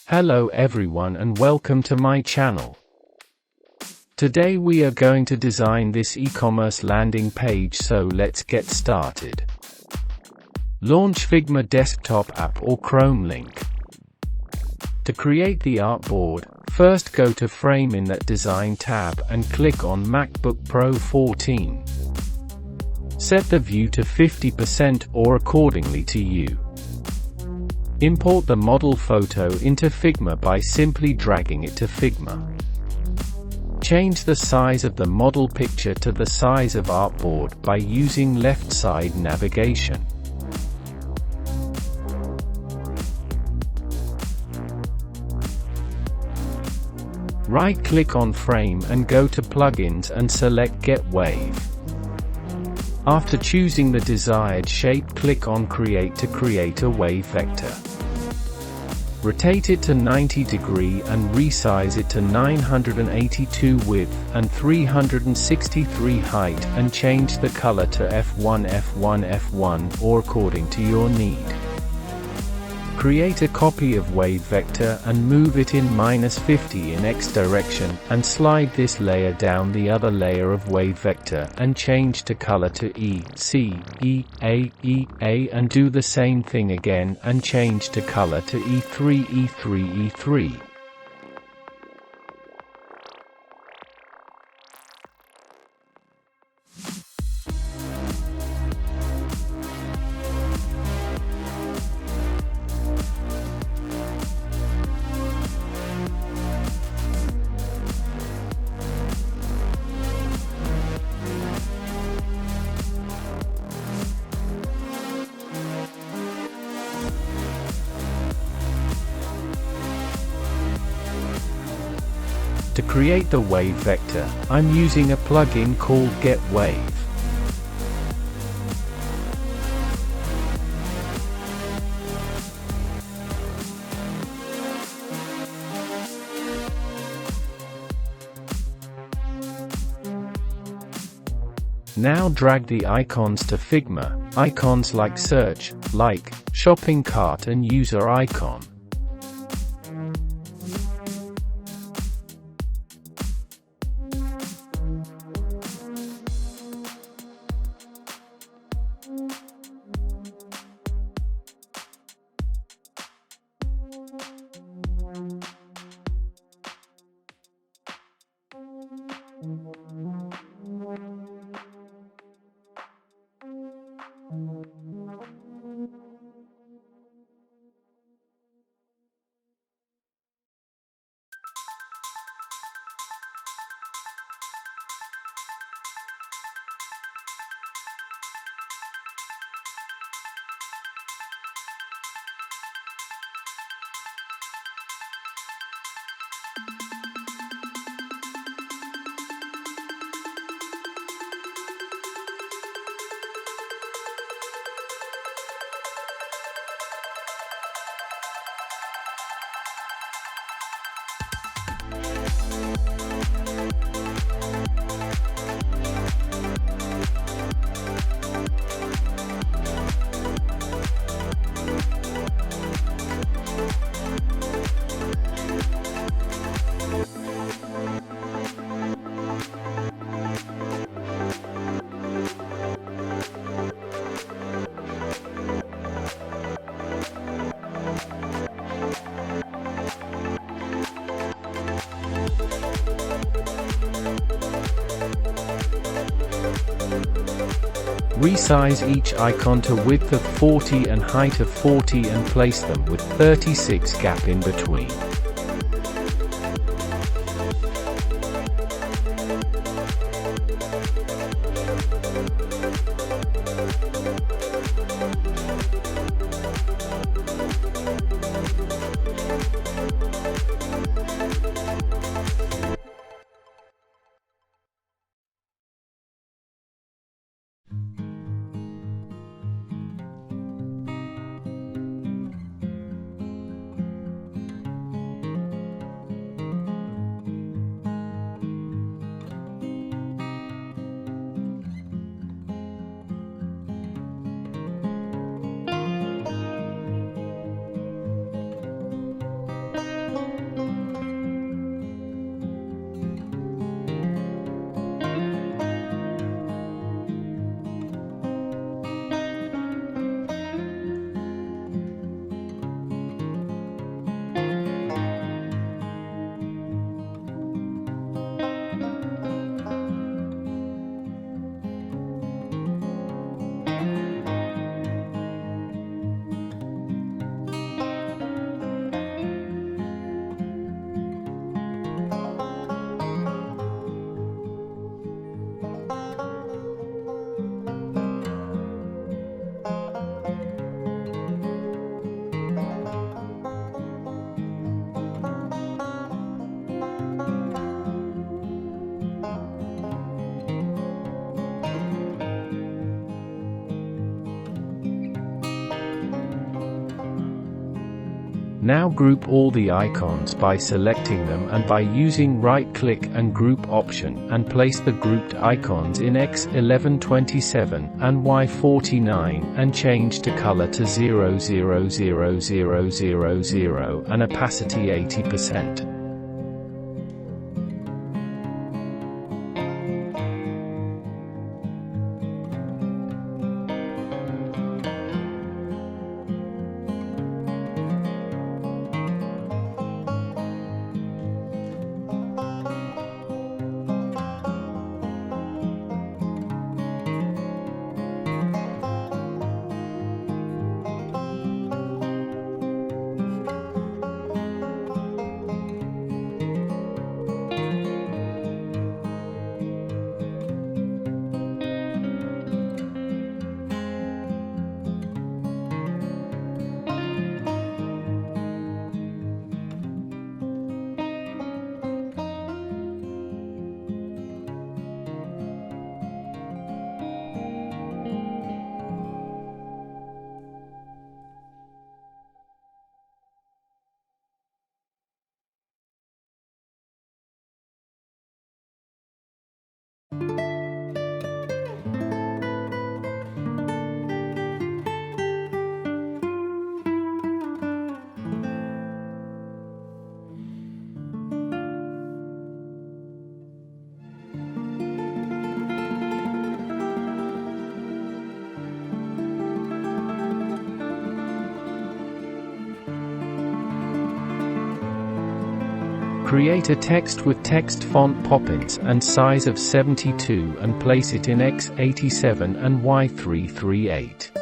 Hello everyone and welcome to my channel. Today we are going to design this e-commerce landing page, so let's get started. Launch Figma desktop app or Chrome link. To create the artboard, first go to Frame in that Design tab and click on MacBook Pro 14. Set the view to 50% or accordingly to you. Import the model photo into Figma by simply dragging it to Figma. Change the size of the model picture to the size of artboard by using left side navigation. Right-click on Frame and go to Plugins and select Get Wave. After choosing the desired shape, click on Create to create a wave vector. Rotate it to 90 degrees and resize it to 982 width and 363 height, and change the color to F1 F1 F1 or according to your need. Create a copy of wave vector and move it in -50 in X direction, and slide this layer down the other layer of wave vector and change to color to E, C, E, A, and do the same thing again and change to color to E3, E3, E3. To create the wave vector, I'm using a plugin called Get Wave. Now drag the icons to Figma, icons like search, like, shopping cart and user icon. Resize each icon to width of 40 and height of 40 and place them with 36 gap in between. Now group all the icons by selecting them and by using right-click and group option, and place the grouped icons in X1127 and Y49 and change to color to 0000000 and opacity 80%. Create a text with text font pop-ins and size of 72 and place it in X87 and Y338.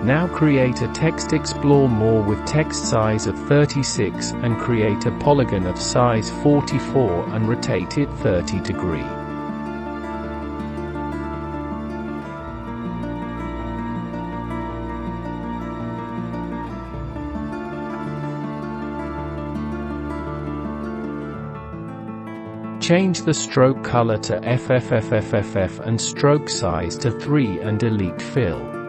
Now create a text explore more with text size of 36 and create a polygon of size 44 and rotate it 30 degrees. Change the stroke color to FFFFFF and stroke size to 3 and delete fill.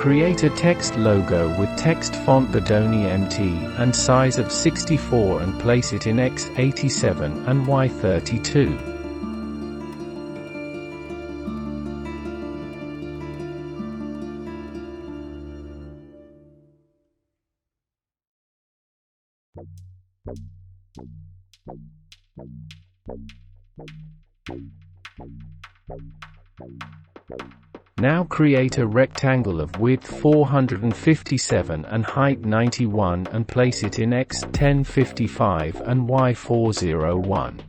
Create a text logo with text font Bodoni MT and size of 64 and place it in X87 and Y32. Now create a rectangle of width 457 and height 91 and place it in X1055 and Y401.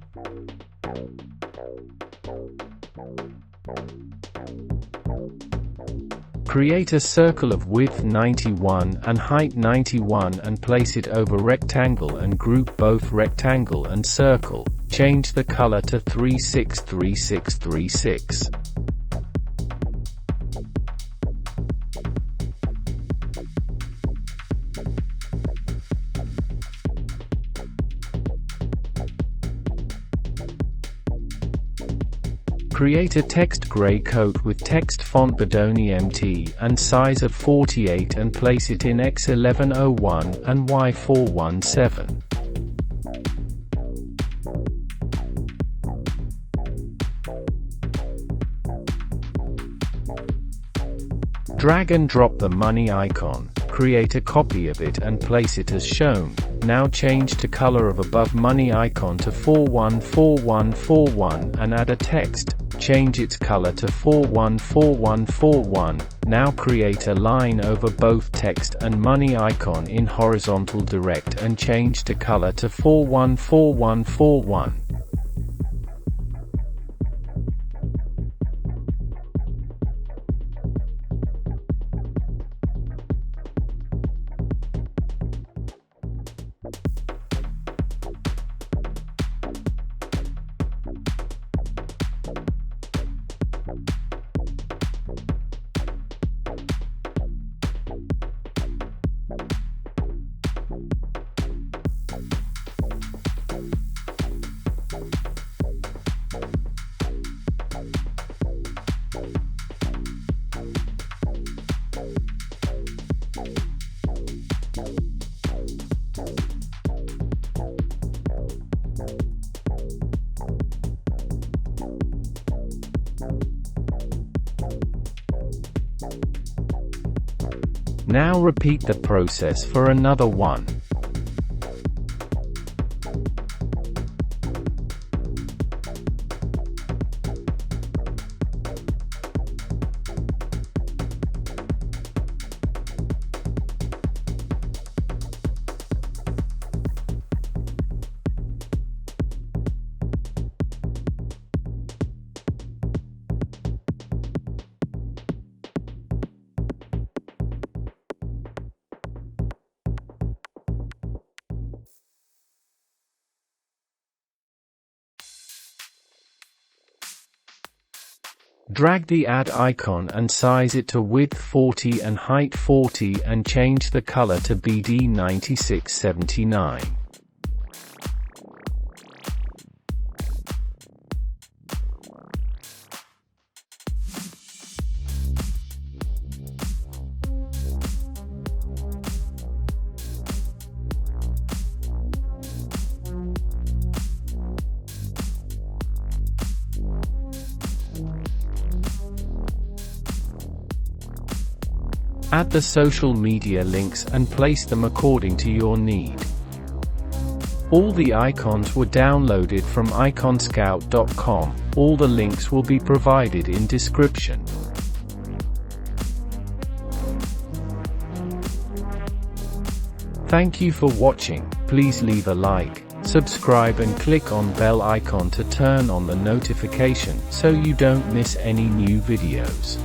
Create a circle of width 91 and height 91 and place it over rectangle and group both rectangle and circle. Change the color to 363636. Create a text gray coat with text font Bodoni MT and size of 48 and place it in X1101 and Y417. Drag and drop the money icon, create a copy of it and place it as shown. Now change to color of above money icon to 414141 and add a text. change its color to 414141. Now create a line over both text and money icon in horizontal direct and change the color to 414141. Now repeat the process for another one. Drag the add icon and size it to width 40 and height 40 and change the color to BD 9679. Add the social media links and place them according to your need. All the icons were downloaded from iconscout.com. All the links will be provided in description. Thank you for watching. Please leave a like, subscribe and click on bell icon to turn on the notification so you don't miss any new videos.